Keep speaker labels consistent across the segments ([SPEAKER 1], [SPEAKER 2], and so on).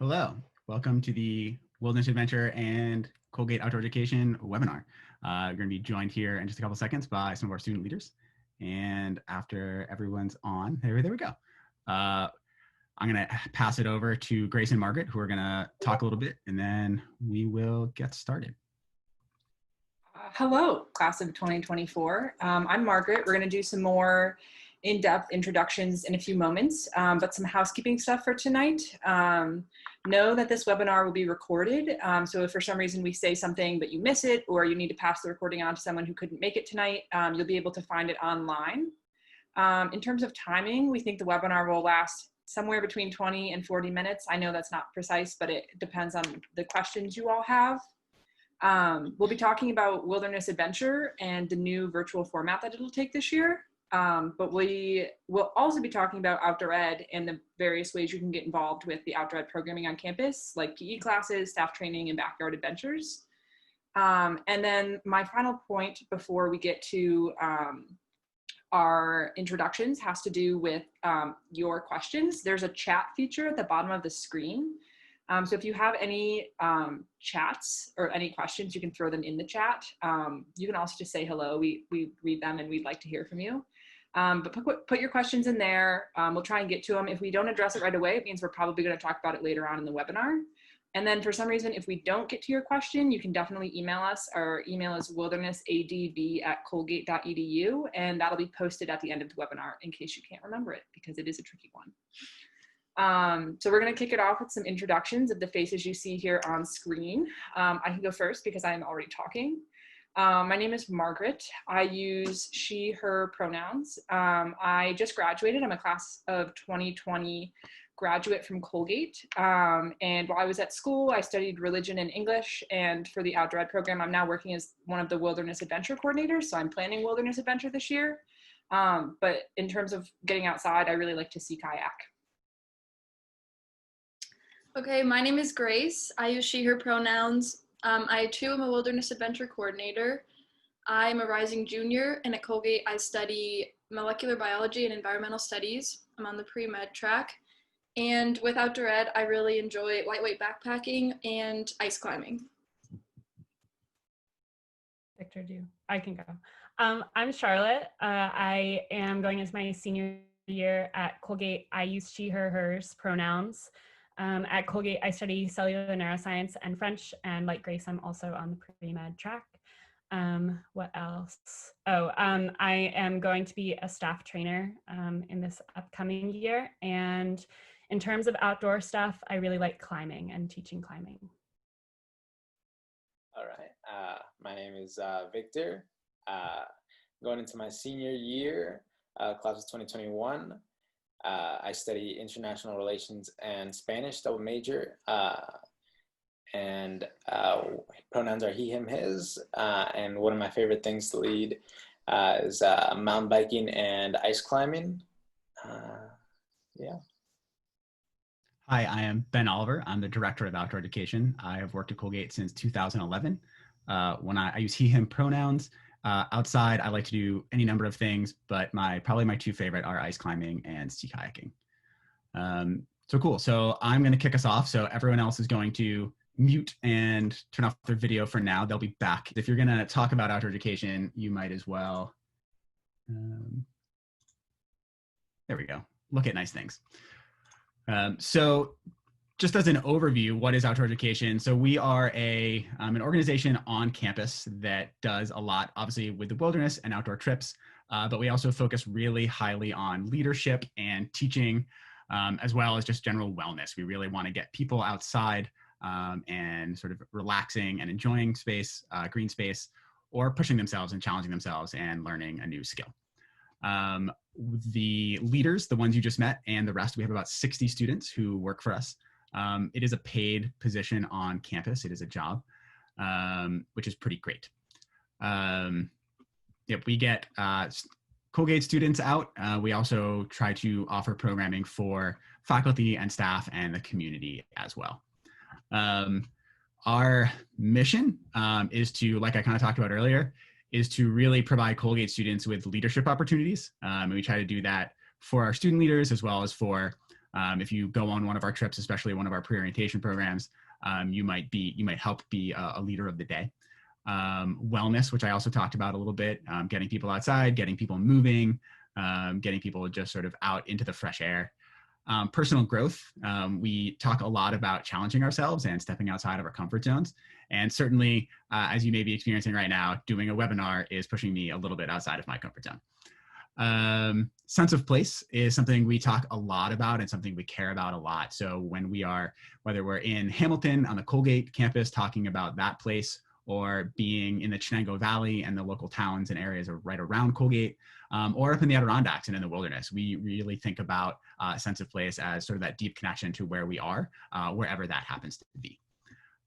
[SPEAKER 1] Hello, welcome to the Wilderness Adventure and Colgate Outdoor Education webinar. We're going to be joined here in just a couple seconds by some of our student leaders. And after everyone's on, there we go. I'm going to pass it over to Grace and Margaret, who are going to talk a little bit, and then we will get started.
[SPEAKER 2] Hello, class of 2024. I'm Margaret. We're going to do some more in-depth introductions in a few moments, but some housekeeping stuff for tonight. Know that this webinar will be recorded, so if for some reason we say something but you miss it, or you need to pass the recording on to someone who couldn't make it tonight, you'll be able to find it online. In terms of timing, we think the webinar will last somewhere between 20 and 40 minutes. I know that's not precise, but it depends on the questions you all have. We'll be talking about Wilderness Adventure and the new virtual format that it'll take this year. But we will also be talking about outdoor ed and the various ways you can get involved with the outdoor ed programming on campus, like PE classes, staff training, and backyard adventures. And then my final point before we get to our introductions has to do with your questions. There's a chat feature at the bottom of the screen. So if you have any chats or any questions, you can throw them in the chat. You can also just say hello. We read them and we'd like to hear from you. But put your questions in there. We'll try and get to them. If we don't address it right away, it means we're probably going to talk about it later on in the webinar. And then for some reason, if we don't get to your question, you can definitely email us. Our email is wildernessadv@colgate.edu, and that'll be posted at the end of the webinar in case you can't remember it, because it is a tricky one. So we're going to kick it off with some introductions of the faces you see here on screen. I can go first because I'm already talking. My name is Margaret. I use she, her pronouns. I just graduated. I'm a class of 2020 graduate from Colgate. And while I was at school, I studied religion and English. And for the outdoor ed program, I'm now working as one of the Wilderness Adventure coordinators. So I'm planning Wilderness Adventure this year. But in terms of getting outside, I really like to sea kayak.
[SPEAKER 3] Okay, my name is Grace. I use she, her pronouns. I too am a Wilderness Adventure coordinator. I'm a rising junior, and at Colgate I study molecular biology and environmental studies. I'm on the pre-med track. And with outdoor ed, I really enjoy lightweight backpacking and ice climbing.
[SPEAKER 4] Victor, I can go. I'm Charlotte. I am going into my senior year at Colgate. I use she, her, hers pronouns. At Colgate, I study cellular neuroscience and French, and like Grace, I'm also on the pre-med track. What else? I am going to be a staff trainer in this upcoming year, and in terms of outdoor stuff, I really like climbing and teaching climbing.
[SPEAKER 5] All right, my name is Victor. Going into my senior year, class of 2021. I study international relations and Spanish, double major, and pronouns are he, him, his, and one of my favorite things to lead is mountain biking and ice climbing. Yeah.
[SPEAKER 1] Hi, I am Ben Oliver. I'm the Director of Outdoor Education. I have worked at Colgate since 2011. When I use he, him pronouns. Outside, I like to do any number of things, but probably my two favorite are ice climbing and sea kayaking. So cool. So I'm going to kick us off. So everyone else is going to mute and turn off their video for now. They'll be back. If you're going to talk about outdoor education, you might as well. There we go. Look at nice things. So just as an overview, what is outdoor education? So we are an organization on campus that does a lot, obviously, with the wilderness and outdoor trips, but we also focus really highly on leadership and teaching, as well as just general wellness. We really want to get people outside and sort of relaxing and enjoying space, green space, or pushing themselves and challenging themselves and learning a new skill. The leaders, the ones you just met, and the rest, we have about 60 students who work for us. It is a paid position on campus. It is a job, which is pretty great. We get Colgate students out. We also try to offer programming for faculty and staff and the community as well. Our mission is to, like I kind of talked about earlier, is to really provide Colgate students with leadership opportunities. And we try to do that for our student leaders as well as for If you go on one of our trips, especially one of our pre-orientation programs, you might help be a leader of the day. Wellness, which I also talked about a little bit, getting people outside, getting people moving, getting people just sort of out into the fresh air. Personal growth, we talk a lot about challenging ourselves and stepping outside of our comfort zones. And certainly, as you may be experiencing right now, doing a webinar is pushing me a little bit outside of my comfort zone. Sense of place is something we talk a lot about and something we care about a lot. So when we are, whether we're in Hamilton on the Colgate campus talking about that place, or being in the Chenango Valley and the local towns and areas right around Colgate, or up in the Adirondacks and in the wilderness, we really think about a sense of place as sort of that deep connection to where we are, wherever that happens to be.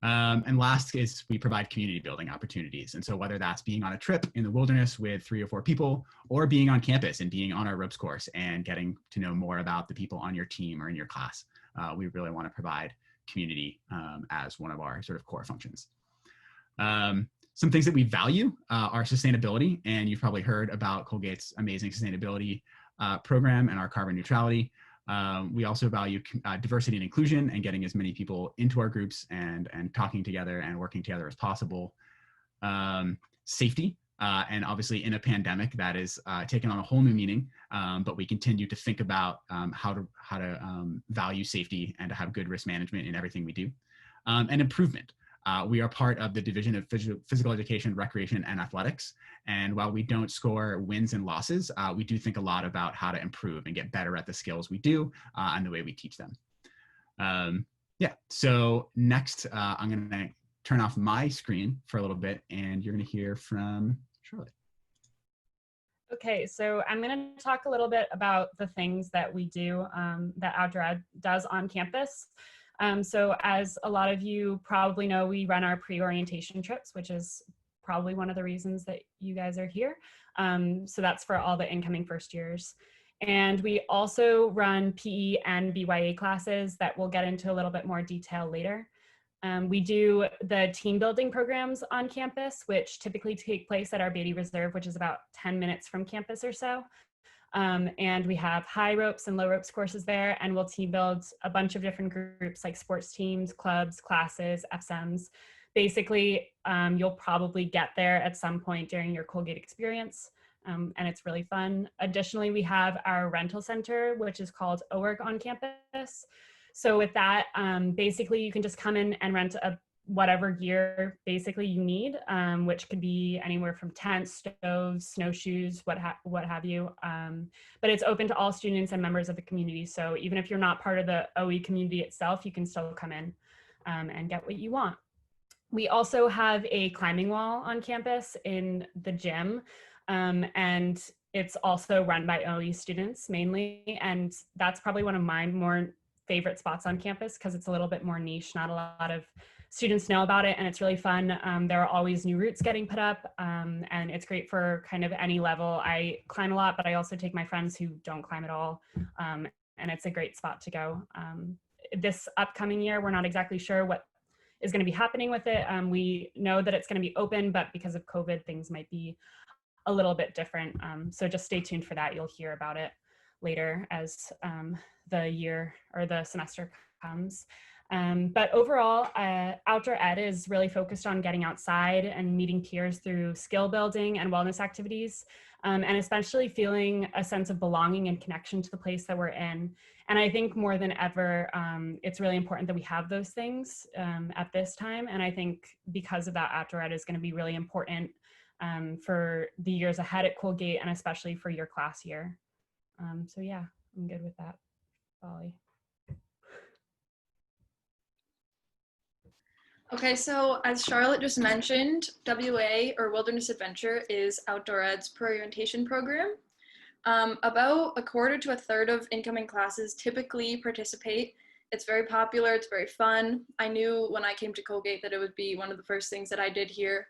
[SPEAKER 1] And last is we provide community building opportunities. And so whether that's being on a trip in the wilderness with 3 or 4 people, or being on campus and being on our ropes course and getting to know more about the people on your team or in your class, we really want to provide community as one of our sort of core functions. Some things that we value are sustainability, and you've probably heard about Colgate's amazing sustainability program and our carbon neutrality. We also value diversity and inclusion and getting as many people into our groups and talking together and working together as possible. Safety, and obviously in a pandemic that is taken on a whole new meaning, but we continue to think about how to value safety and to have good risk management in everything we do. And improvement. We are part of the Division of Physical Education, Recreation, and Athletics. And while we don't score wins and losses, we do think a lot about how to improve and get better at the skills we do and the way we teach them. Yeah, so next I'm going to turn off my screen for a little bit and you're going to hear from Charlotte.
[SPEAKER 4] Okay, so I'm going to talk a little bit about the things that we do, that Outdoor Ed does on campus. So as a lot of you probably know, we run our pre-orientation trips, which is probably one of the reasons that you guys are here. So that's for all the incoming first years. And we also run PE and BYA classes that we'll get into a little bit more detail later. We do the team building programs on campus, which typically take place at our Beatty Reserve, which is about 10 minutes from campus or so. And we have high ropes and low ropes courses there, and we'll team build a bunch of different groups like sports teams, clubs, classes, FSMs. Basically, you'll probably get there at some point during your Colgate experience, and it's really fun. Additionally, we have our rental center, which is called OWORK on campus. So with that, basically you can just come in and rent whatever gear basically you need, which could be anywhere from tents, stoves, snowshoes, what have you. But it's open to all students and members of the community. So even if you're not part of the OE community itself, you can still come in and get what you want. We also have a climbing wall on campus in the gym, and it's also run by OE students mainly. And that's probably one of my more favorite spots on campus because it's a little bit more niche. Not a lot of students know about it, and it's really fun. There are always new routes getting put up, and it's great for kind of any level. I climb a lot, but I also take my friends who don't climb at all, and it's a great spot to go. This upcoming year, we're not exactly sure what is going to be happening with it. We know that it's going to be open, but because of COVID, things might be a little bit different. So just stay tuned for that. You'll hear about it later as the year or the semester comes. But overall, Outdoor Ed is really focused on getting outside and meeting peers through skill building and wellness activities, and especially feeling a sense of belonging and connection to the place that we're in. And I think more than ever, it's really important that we have those things at this time. And I think because of that, Outdoor Ed is going to be really important for the years ahead at Colgate, and especially for your class year. So yeah, I'm good with that, Polly.
[SPEAKER 3] Okay, so as Charlotte just mentioned, WA or Wilderness Adventure is Outdoor Ed's pre-orientation program. About a quarter to a third of incoming classes typically participate. It's very popular, it's very fun. I knew when I came to Colgate that it would be one of the first things that I did here.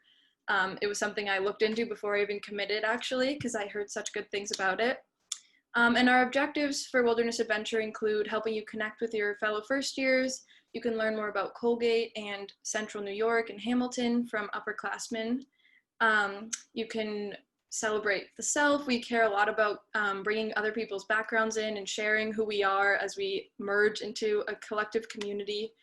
[SPEAKER 3] It was something I looked into before I even committed, actually, because I heard such good things about it. And our objectives for Wilderness Adventure include helping you connect with your fellow first years. You can learn more about Colgate and Central New York and Hamilton from upperclassmen. You can celebrate the self. We care a lot about bringing other people's backgrounds in and sharing who we are as we merge into a collective community.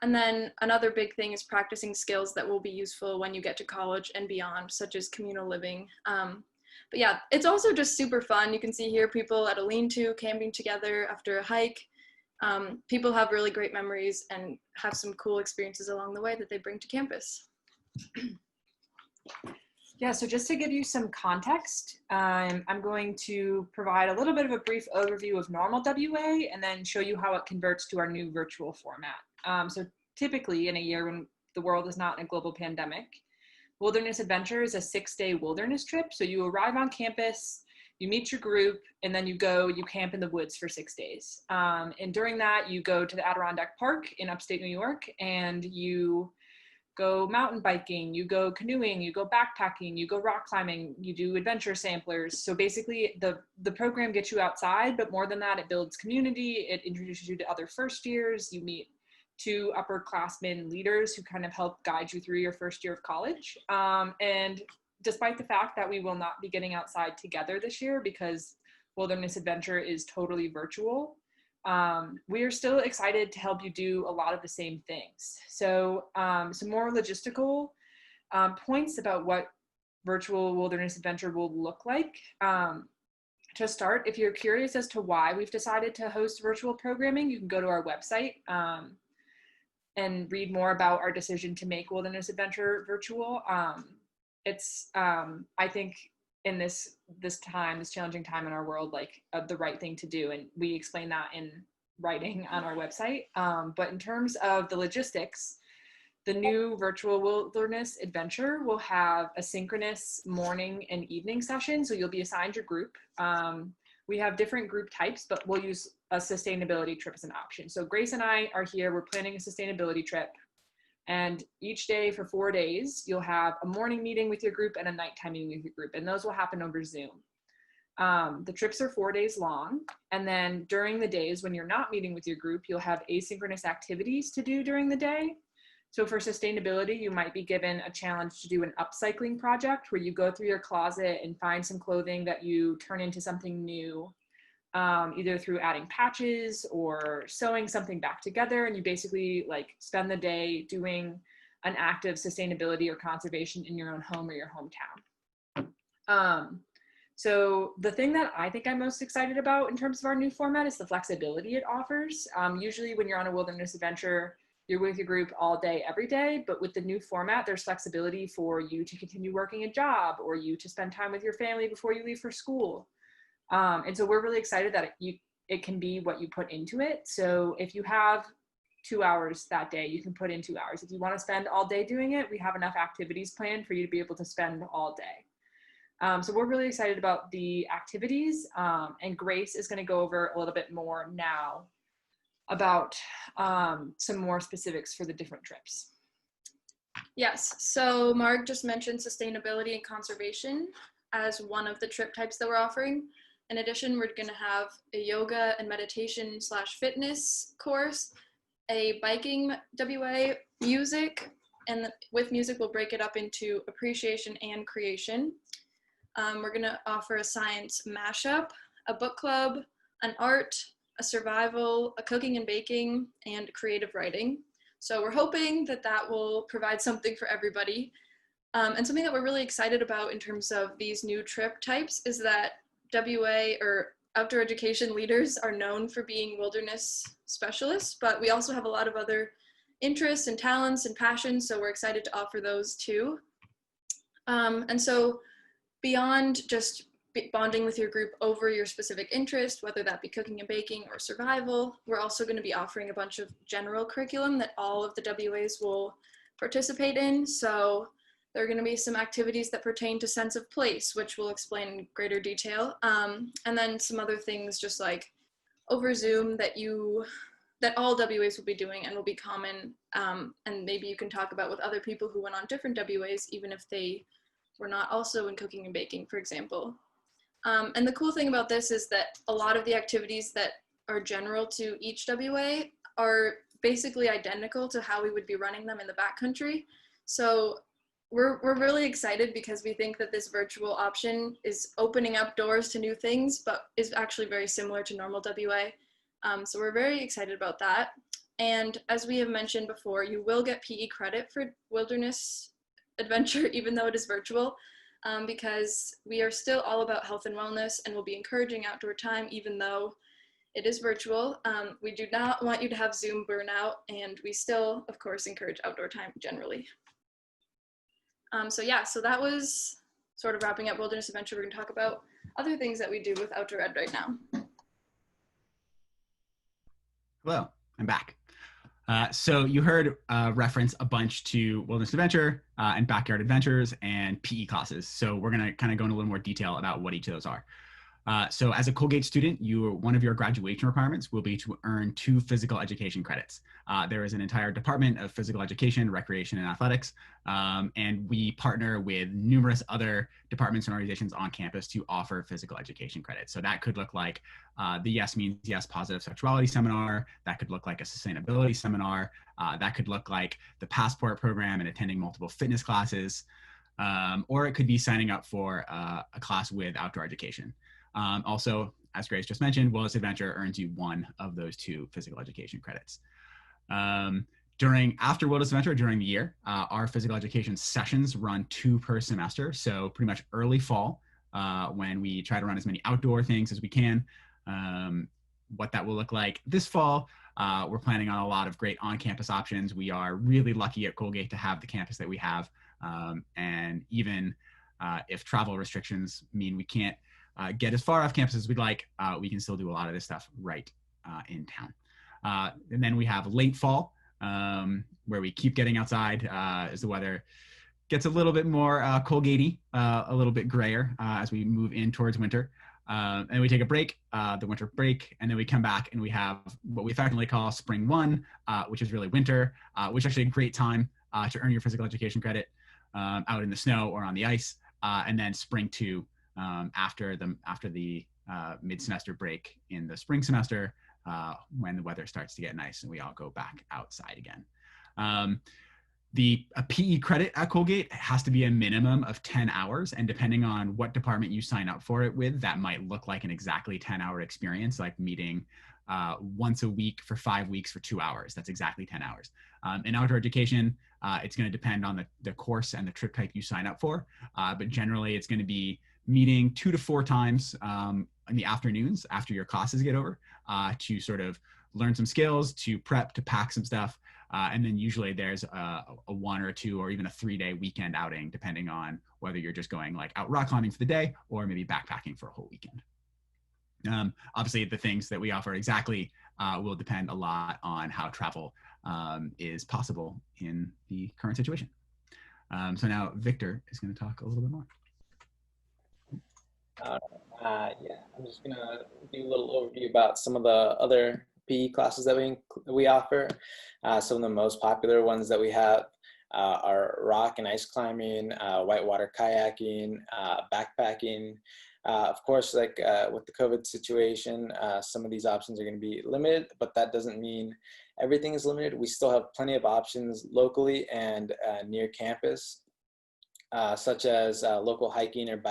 [SPEAKER 3] And then another big thing is practicing skills that will be useful when you get to college and beyond, such as communal living. But yeah, it's also just super fun. You can see here people at a lean-to camping together after a hike. People have really great memories and have some cool experiences along the way that they bring to campus.
[SPEAKER 2] Yeah, so just to give you some context, I'm going to provide a little bit of a brief overview of normal WA and then show you how it converts to our new virtual format. So typically in a year when the world is not in a global pandemic, Wilderness Adventure is a 6-day wilderness trip. So you arrive on campus, you meet your group, and then you camp in the woods for 6 days. And during that, you go to the Adirondack Park in upstate New York, and you go mountain biking, you go canoeing, you go backpacking, you go rock climbing, you do adventure samplers. So basically the program gets you outside, but more than that, it builds community, it introduces you to other first years, you meet 2 upperclassmen leaders who kind of help guide you through your first year of college. And despite the fact that we will not be getting outside together this year because Wilderness Adventure is totally virtual, we are still excited to help you do a lot of the same things. So some more logistical points about what virtual Wilderness Adventure will look like. To start, if you're curious as to why we've decided to host virtual programming, you can go to our website and read more about our decision to make Wilderness Adventure virtual. It's, I think, in this challenging time in our world, like the right thing to do. And we explain that in writing on our website. But in terms of the logistics, the new virtual Wilderness Adventure will have a synchronous morning and evening session. So you'll be assigned your group. We have different group types, but we'll use a sustainability trip as an option. So Grace and I are here, we're planning a sustainability trip. And each day for 4 days, you'll have a morning meeting with your group and a nighttime meeting with your group. And those will happen over Zoom. The trips are 4 days long. And then during the days when you're not meeting with your group, you'll have asynchronous activities to do during the day. So for sustainability, you might be given a challenge to do an upcycling project where you go through your closet and find some clothing that you turn into something new, either through adding patches or sewing something back together. And you basically like spend the day doing an act of sustainability or conservation in your own home or your hometown. So the thing that I think I'm most excited about in terms of our new format is the flexibility it offers. Usually when you're on a wilderness adventure, you're with your group all day, every day, but with the new format, there's flexibility for you to continue working a job or you to spend time with your family before you leave for school. And so we're really excited that it can be what you put into it. So if you have 2 hours that day, you can put in 2 hours. If you want to spend all day doing it, we have enough activities planned for you to be able to spend all day. So we're really excited about the activities, and Grace is going to go over a little bit more now about some more specifics for the different trips.
[SPEAKER 3] Yes, so Mark just mentioned sustainability and conservation as one of the trip types that we're offering. In addition, we're going to have a yoga and meditation / fitness course, a biking WA, music, and with music we'll break it up into appreciation and creation. We're going to offer a science mashup, a book club, an art, a survival, a cooking and baking, and creative writing. So we're hoping that that will provide something for everybody. And something that we're really excited about in terms of these new trip types is that WA or outdoor education leaders are known for being wilderness specialists, but we also have a lot of other interests and talents and passions, so we're excited to offer those too. And so beyond just bonding with your group over your specific interest, whether that be cooking and baking or survival, we're also going to be offering a bunch of general curriculum that all of the WAs will participate in. So there are going to be some activities that pertain to sense of place, which we'll explain in greater detail. And then some other things just like over Zoom that all WAs will be doing and will be common. And maybe you can talk about with other people who went on different WAs, even if they were not also in cooking and baking, for example. And the cool thing about this is that a lot of the activities that are general to each WA are basically identical to how we would be running them in the backcountry. So we're really excited because we think that this virtual option is opening up doors to new things, but is actually very similar to normal WA. So we're very excited about that. And as we have mentioned before, you will get PE credit for wilderness adventure, even though it is virtual, because we are still all about health and wellness and will be encouraging outdoor time, even though it is virtual. We do not want you to have Zoom burnout, and we still, of course, encourage outdoor time generally. So that was sort of wrapping up wilderness adventure. We're going to talk about other things that we do with outdoor ed right now.
[SPEAKER 1] Hello, I'm back. So you heard reference a bunch to wilderness adventure and backyard adventures and PE classes. So we're going to kind of go into a little more detail about what each of those are. So as a Colgate student, one of your graduation requirements will be to earn 2 physical education credits. There is an entire department of physical education, recreation, and athletics, and we partner with numerous other departments and organizations on campus to offer physical education credits. So that could look like the Yes Means Yes Positive Sexuality Seminar. That could look like a sustainability seminar. That could look like the Passport program and attending multiple fitness classes. Or it could be signing up for a class with outdoor education. Also, as Grace just mentioned, Wilderness Adventure earns you 1 of those 2 physical education credits. After Wilderness Adventure, during the year, our physical education sessions run 2 per semester. So pretty much early fall, when we try to run as many outdoor things as we can. What that will look like this fall, we're planning on a lot of great on-campus options. We are really lucky at Colgate to have the campus that we have. And even if travel restrictions mean we can't get as far off campus as we'd like, we can still do a lot of this stuff right in town. And then we have late fall, where we keep getting outside as the weather gets a little bit more Colgate-y, a little bit grayer as we move in towards winter. And we take a break, the winter break, and then we come back and we have what we effectively call Spring 1, which is really winter, which is actually a great time to earn your physical education credit out in the snow or on the ice. And then Spring 2, after the mid-semester break in the spring semester, when the weather starts to get nice and we all go back outside again. A PE credit at Colgate has to be a minimum of 10 hours, and depending on what department you sign up for it with, that might look like an exactly 10-hour experience, like meeting once a week for 5 weeks for 2 hours. That's exactly 10 hours. In outdoor education, it's going to depend on the course and the trip type you sign up for, but generally it's going to be meeting 2 to 4 times in the afternoons after your classes get over to sort of learn some skills, to prep, to pack some stuff. And then usually there's a 1 or 2 or even a 3-day weekend outing, depending on whether you're just going like out rock climbing for the day or maybe backpacking for a whole weekend. Obviously, the things that we offer exactly will depend a lot on how travel is possible in the current situation. So now Victor is going to talk a little bit more.
[SPEAKER 5] Yeah, I'm just gonna do a little overview about some of the other PE classes that we offer. Some of the most popular ones that we have are rock and ice climbing, whitewater kayaking, backpacking. Of course, like with the COVID situation, some of these options are going to be limited, but that doesn't mean everything is limited. We still have plenty of options locally and near campus, such as local hiking or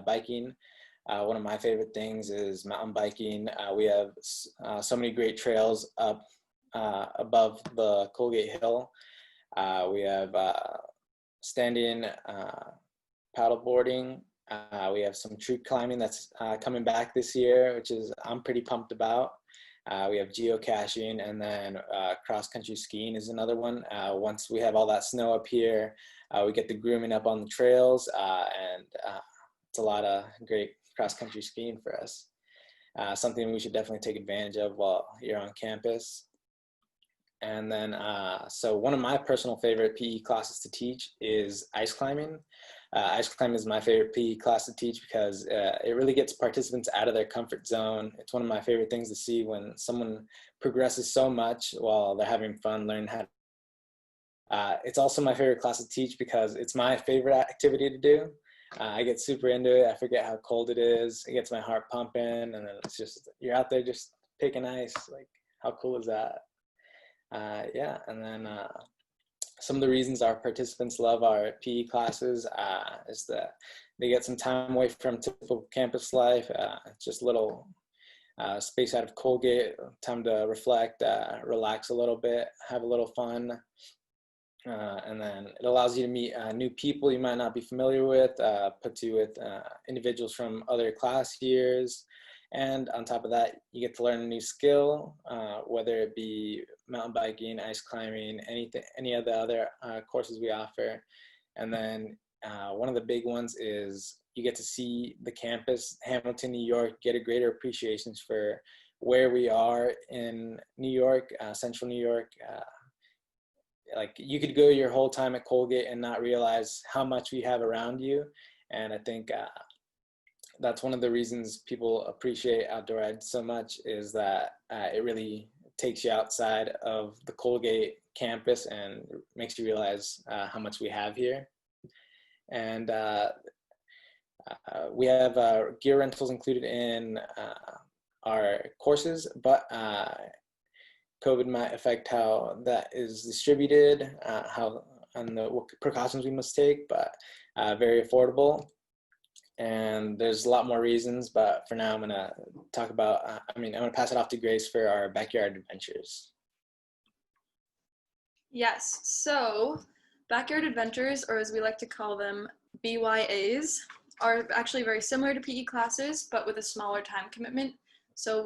[SPEAKER 5] biking. One of my favorite things is mountain biking. We have so many great trails up above the Colgate Hill. We have standing paddleboarding. We have some tree climbing that's coming back this year, which I'm pretty pumped about. We have geocaching, and then cross-country skiing is another one. Once we have all that snow up here, we get the grooming up on the trails, and it's a lot of great cross-country skiing for us. Something we should definitely take advantage of while you're on campus. And then, so one of my personal favorite PE classes to teach is ice climbing. Ice climbing is my favorite PE class to teach because it really gets participants out of their comfort zone. It's one of my favorite things to see when someone progresses so much while they're having fun, learning how to. It's also my favorite class to teach because it's my favorite activity to do. I get super into it. I forget how cold it is. It gets my heart pumping, and then it's just, you're out there just picking ice. Like, how cool is that? Yeah, and then some of the reasons our participants love our PE classes is that they get some time away from typical campus life, just little space out of Colgate, time to reflect, relax a little bit, have a little fun. And then it allows you to meet new people you might not be familiar with, puts you with individuals from other class years. And on top of that, you get to learn a new skill, whether it be mountain biking, ice climbing, any of the other courses we offer. And then one of the big ones is you get to see the campus, Hamilton, New York, get a greater appreciation for where we are in New York, central New York. Like you could go your whole time at Colgate and not realize how much we have around you. And I think that's one of the reasons people appreciate outdoor ed so much, is that it really takes you outside of the Colgate campus and makes you realize how much we have here. And we have gear rentals included in our courses, but COVID might affect how that is distributed, what precautions we must take, but very affordable. And there's a lot more reasons, but for now I'm gonna talk about, I'm gonna pass it off to Grace for our backyard adventures.
[SPEAKER 3] Yes, so backyard adventures, or as we like to call them, BYAs, are actually very similar to PE classes, but with a smaller time commitment. So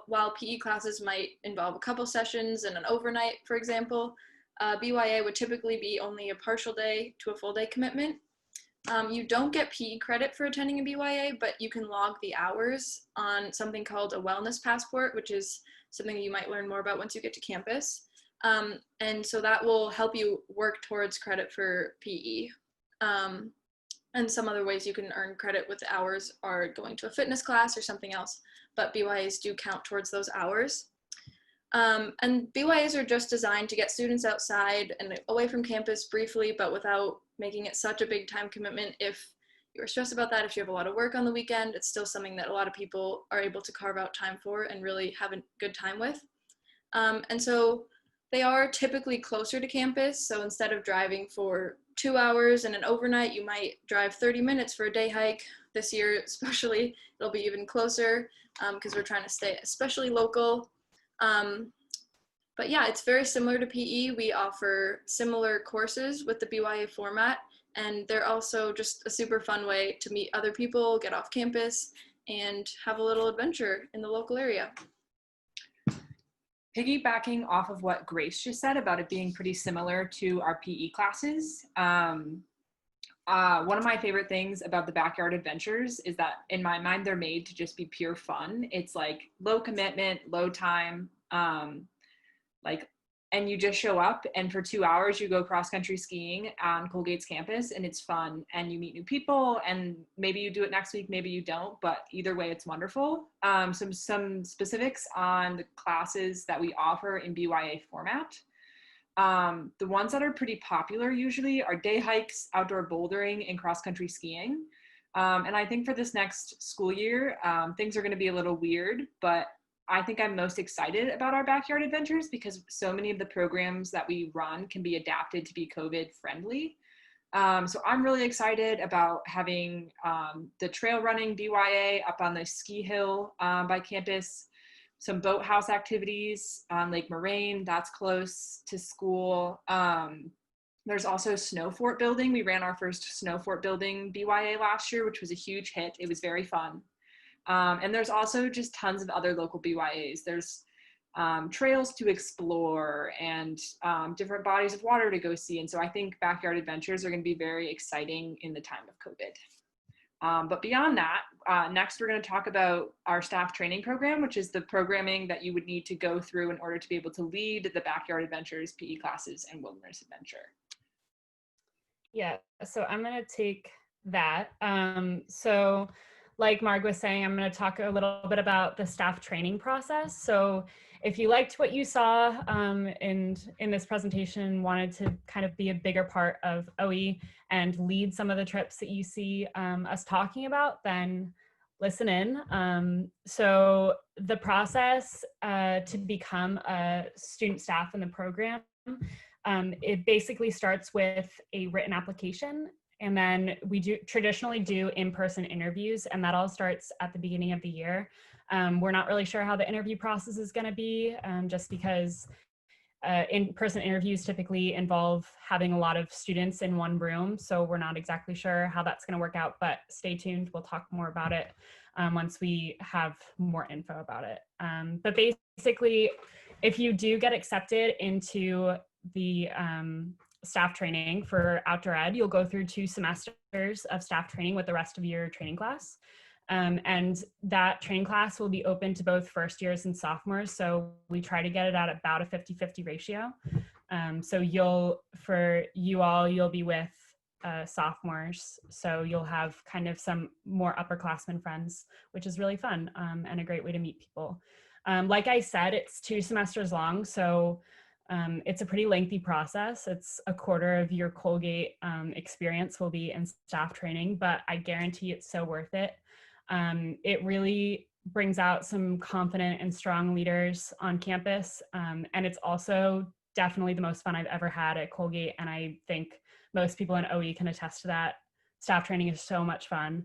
[SPEAKER 3] while PE classes might involve a couple sessions and an overnight, for example, BYA would typically be only a partial day to a full day commitment. You don't get PE credit for attending a BYA, but you can log the hours on something called a wellness passport, which is something you might learn more about once you get to campus. And so that will help you work towards credit for PE. And some other ways you can earn credit with the hours are going to a fitness class or something else, but BYAs do count towards those hours. And BYAs are just designed to get students outside and away from campus briefly, but without making it such a big time commitment. If you're stressed about that, if you have a lot of work on the weekend, it's still something that a lot of people are able to carve out time for and really have a good time with. And so they are typically closer to campus. So instead of driving for 2 hours and an overnight, you might drive 30 minutes for a day hike. This year especially, it'll be even closer because we're trying to stay especially local. But yeah, it's very similar to PE. We offer similar courses with the BYA format, and they're also just a super fun way to meet other people, get off campus, and have a little adventure in the local area.
[SPEAKER 2] Piggybacking off of what Grace just said about it being pretty similar to our PE classes, one of my favorite things about the backyard adventures is that in my mind, they're made to just be pure fun. It's like low commitment, low time, and you just show up and for 2 hours you go cross-country skiing on Colgate's campus, and it's fun and you meet new people, and maybe you do it next week, maybe you don't, but either way it's wonderful. Some specifics on the classes that we offer in BYA format. The ones that are pretty popular usually are day hikes, outdoor bouldering, and cross-country skiing. And I think for this next school year, things are going to be a little weird, but I think I'm most excited about our backyard adventures because so many of the programs that we run can be adapted to be COVID friendly. So I'm really excited about having the trail running BYA up on the ski hill by campus, some boathouse activities on Lake Moraine, that's close to school. There's also snow fort building. We ran our first snow fort building BYA last year, which was a huge hit. It was very fun. And there's also just tons of other local BYAs. There's trails to explore and different bodies of water to go see. And so I think backyard adventures are going to be very exciting in the time of COVID. But beyond that, next we're going to talk about our staff training program, which is the programming that you would need to go through in order to be able to lead the backyard adventures, PE classes, and wilderness adventure.
[SPEAKER 4] Yeah, so I'm going to take that. So like Marg was saying, I'm going to talk a little bit about the staff training process. So if you liked what you saw in this presentation, wanted to kind of be a bigger part of OE and lead some of the trips that you see us talking about, then listen in. So the process to become a student staff in the program It basically starts with a written application, and then we traditionally do in-person interviews, and that all starts at the beginning of the year. We're not really sure how the interview process is going to be, just because in-person interviews typically involve having a lot of students in one room, so we're not exactly sure how that's going to work out, but stay tuned. We'll talk more about it once we have more info about it. But basically, if you do get accepted into the staff training for outdoor ed, you'll go through 2 semesters of staff training with the rest of your training class. And that training class will be open to both first years and sophomores. So we try to get it at about a 50-50 ratio. So you'll be with sophomores. So you'll have kind of some more upperclassmen friends, which is really fun and a great way to meet people. Like I said, it's 2 semesters long. So it's a pretty lengthy process. It's a quarter of your Colgate experience will be in staff training, but I guarantee it's so worth it. It really brings out some confident and strong leaders on campus. And it's also definitely the most fun I've ever had at Colgate. And I think most people in OE can attest to that. Staff training is so much fun.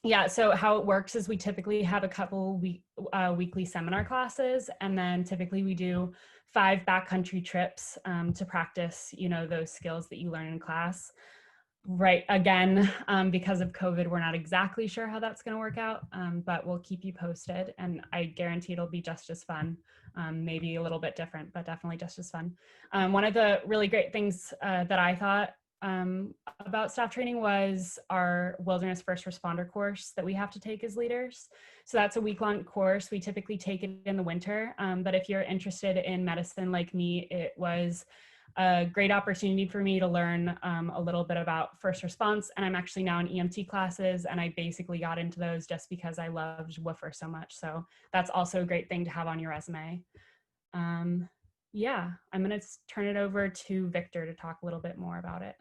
[SPEAKER 4] Yeah, so how it works is we typically have a couple weekly seminar classes, and then typically we do 5 backcountry trips to practice, those skills that you learn in class. Right, again, because of COVID, we're not exactly sure how that's going to work out, but we'll keep you posted, and I guarantee it'll be just as fun, maybe a little bit different, but definitely just as fun. One of the really great things that I thought about staff training was our wilderness first responder course that we have to take as leaders. So that's a week-long course. We typically take it in the winter, but if you're interested in medicine like me, it was a great opportunity for me to learn a little bit about first response. And I'm actually now in EMT classes, and I basically got into those just because I loved WFR so much. So that's also a great thing to have on your resume. Yeah, I'm going to turn it over to Victor to talk a little bit more about it.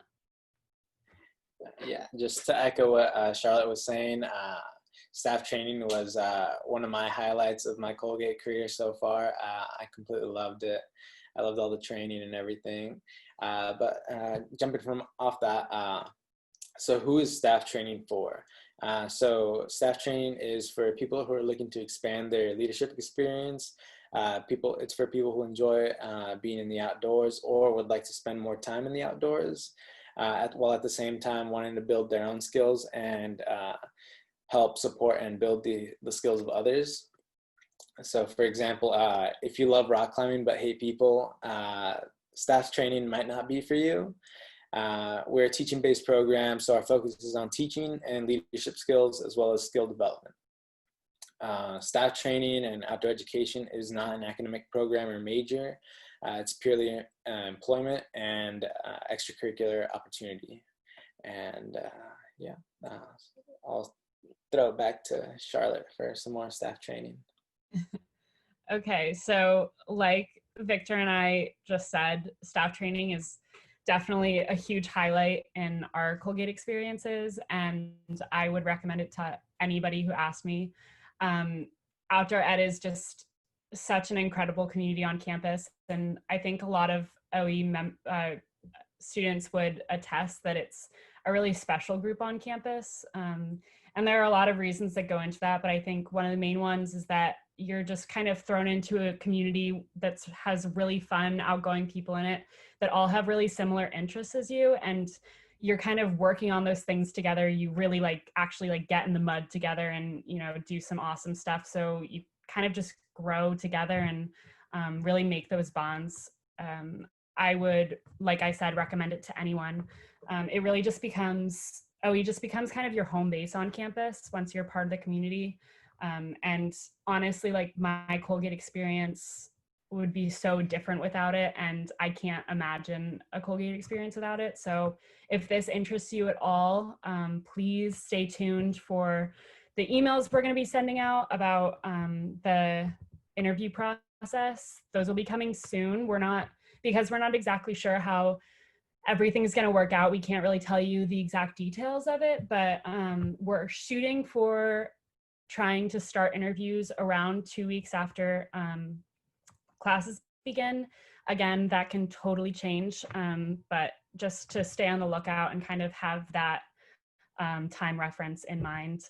[SPEAKER 5] Yeah, just to echo what Charlotte was saying, staff training was one of my highlights of my Colgate career so far. I completely loved it. I loved all the training and everything. But jumping from off that, so who is staff training for? So staff training is for people who are looking to expand their leadership experience. It's for people who enjoy being in the outdoors or would like to spend more time in the outdoors, while at the same time wanting to build their own skills and help support and build the skills of others. So for example, if you love rock climbing but hate people, staff training might not be for you. We're a teaching-based program, so our focus is on teaching and leadership skills as well as skill development. Staff training and outdoor education is not an academic program or major. It's purely employment and extracurricular opportunity. And I'll throw it back to Charlotte for some more staff training.
[SPEAKER 4] Okay, so like Victor and I just said, staff training is definitely a huge highlight in our Colgate experiences, and I would recommend it to anybody who asks me. Outdoor ed is just such an incredible community on campus, and I think a lot of OE students would attest that it's a really special group on campus. And there are a lot of reasons that go into that, but I think one of the main ones is that you're just kind of thrown into a community that has really fun, outgoing people in it that all have really similar interests as you, and you're kind of working on those things together. You really actually get in the mud together and, do some awesome stuff. So you kind of just grow together and really make those bonds. I would, like I said, recommend it to anyone. It really just becomes kind of your home base on campus once you're part of the community. And honestly, my Colgate experience would be so different without it, and I can't imagine a Colgate experience without it. So if this interests you at all, please stay tuned for the emails we're going to be sending out about the interview process. Those will be coming soon. Because we're not exactly sure how everything's going to work out. We can't really tell you the exact details of it, but we're shooting for trying to start interviews around 2 weeks after classes begin. Again, that can totally change, but just to stay on the lookout and kind of have that time reference in mind.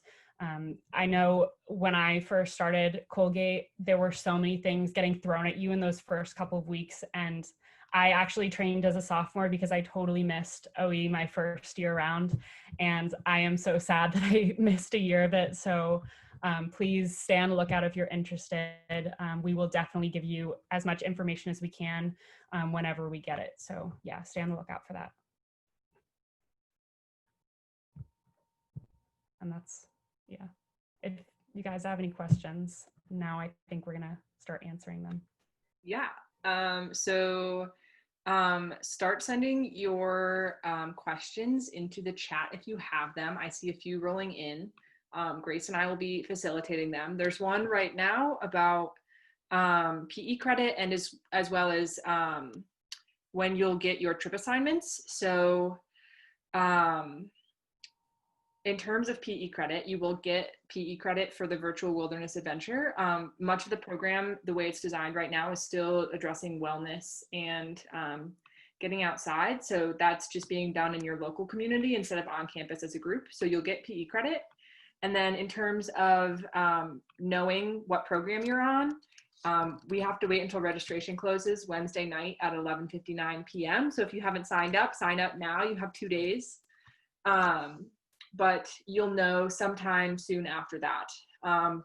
[SPEAKER 4] I know when I first started Colgate, there were so many things getting thrown at you in those first couple of weeks. And I actually trained as a sophomore because I totally missed OE my first year around. And I am so sad that I missed a year of it. So please stay on the lookout if you're interested. We will definitely give you as much information as we can whenever we get it. So yeah, stay on the lookout for that. And that's, yeah. If you guys have any questions, now I think we're gonna start answering them.
[SPEAKER 2] Yeah. Start sending your questions into the chat if you have them. I see a few rolling in. Grace and I will be facilitating them. There's one right now about PE credit and as well as when you'll get your trip assignments. So in terms of PE credit, you will get PE credit for the virtual wilderness adventure. Much of the program, the way it's designed right now, is still addressing wellness and getting outside. So that's just being done in your local community instead of on campus as a group. So you'll get PE credit. And then in terms of knowing what program you're on, we have to wait until registration closes Wednesday night at 11:59 p.m. So if you haven't signed up, sign up now. You have 2 days. But you'll know sometime soon after that.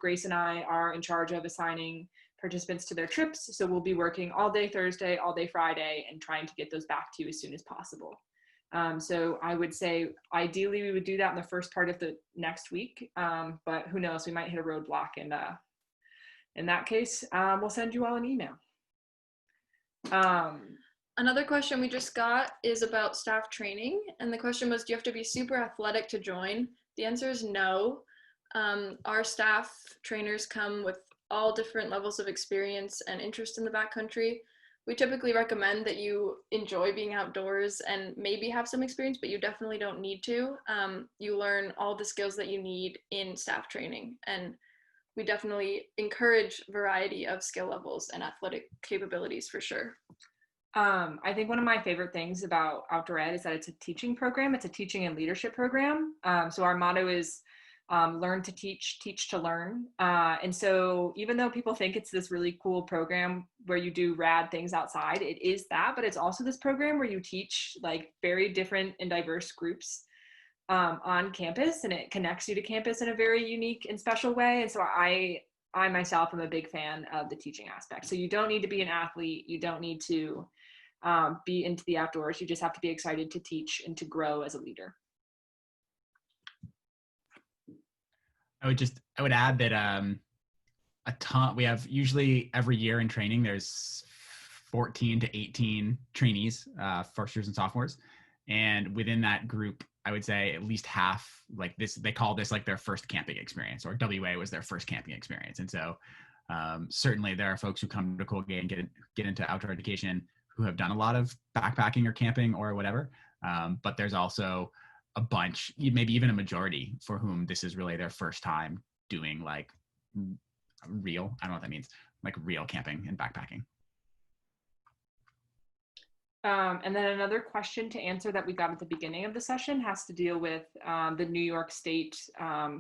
[SPEAKER 2] Grace and I are in charge of assigning participants to their trips. So we'll be working all day Thursday, all day Friday, and trying to get those back to you as soon as possible. So I would say ideally we would do that in the first part of the next week, but who knows, we might hit a roadblock, and in that case, we'll send you all an email.
[SPEAKER 3] Another question we just got is about staff training. And the question was, do you have to be super athletic to join? The answer is no. Our staff trainers come with all different levels of experience and interest in the backcountry. We typically recommend that you enjoy being outdoors and maybe have some experience, but you definitely don't need to. You learn all the skills that you need in staff training. And we definitely encourage variety of skill levels and athletic capabilities for sure.
[SPEAKER 2] I think one of my favorite things about outdoor ed is that it's a teaching program. It's a teaching and leadership program. So our motto is learn to teach, teach to learn. And so even though people think it's this really cool program where you do rad things outside, it is that, but it's also this program where you teach like very different and diverse groups on campus, and it connects you to campus in a very unique and special way. And so I myself am a big fan of the teaching aspect. So you don't need to be an athlete. You don't need to be into the outdoors. You just have to be excited to teach and to grow as a leader.
[SPEAKER 1] I would add that we have usually every year in training, there's 14 to 18 trainees, first years and sophomores. And within that group, I would say at least half, like this, they call this like their first camping experience, or WA was their first camping experience. And so certainly there are folks who come to Colgate and get into outdoor education who have done a lot of backpacking or camping or whatever. But there's also a bunch, maybe even a majority, for whom this is really their first time doing like real, I don't know what that means, like real camping and backpacking.
[SPEAKER 2] And then another question to answer that we got at the beginning of the session has to deal with the New York State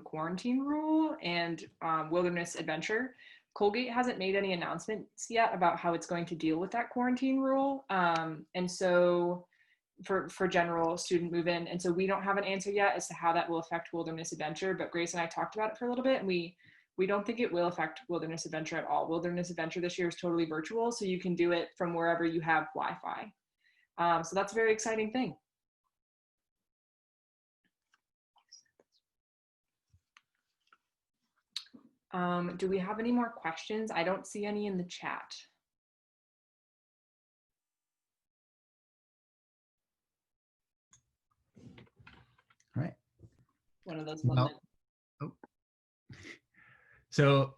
[SPEAKER 2] quarantine rule and wilderness adventure. Colgate hasn't made any announcements yet about how it's going to deal with that quarantine rule. And so for general student move-in. And so we don't have an answer yet as to how that will affect wilderness adventure, but Grace and I talked about it for a little bit, and we don't think it will affect wilderness adventure at all. Wilderness adventure this year is totally virtual, so you can do it from wherever you have Wi-Fi. So that's a very exciting thing. Do we have any more questions? I don't see any in the chat.
[SPEAKER 1] All right.
[SPEAKER 2] One of those.
[SPEAKER 1] So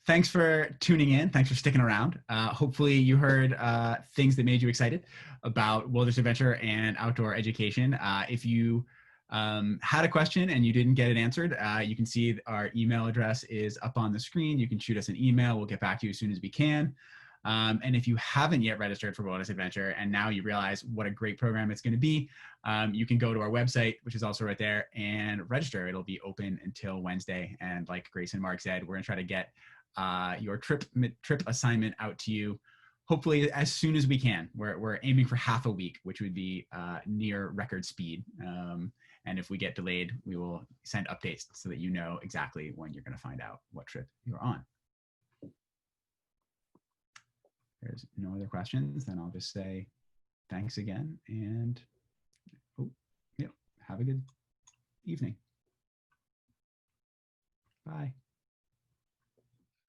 [SPEAKER 1] thanks for tuning in. Thanks for sticking around. Hopefully you heard things that made you excited about wilderness adventure and outdoor education. If you had a question and you didn't get it answered, you can see our email address is up on the screen. You can shoot us an email. We'll get back to you as soon as we can. And if you haven't yet registered for Wilderness Adventure and now you realize what a great program it's going to be, you can go to our website, which is also right there, and register. It'll be open until Wednesday. And like Grace and Mark said, we're going to try to get your trip assignment out to you hopefully as soon as we can. We're aiming for half a week, which would be near record speed. And if we get delayed, we will send updates so that you know exactly when you're going to find out what trip you're on. There's no other questions, then I'll just say thanks again and have a good evening. Bye.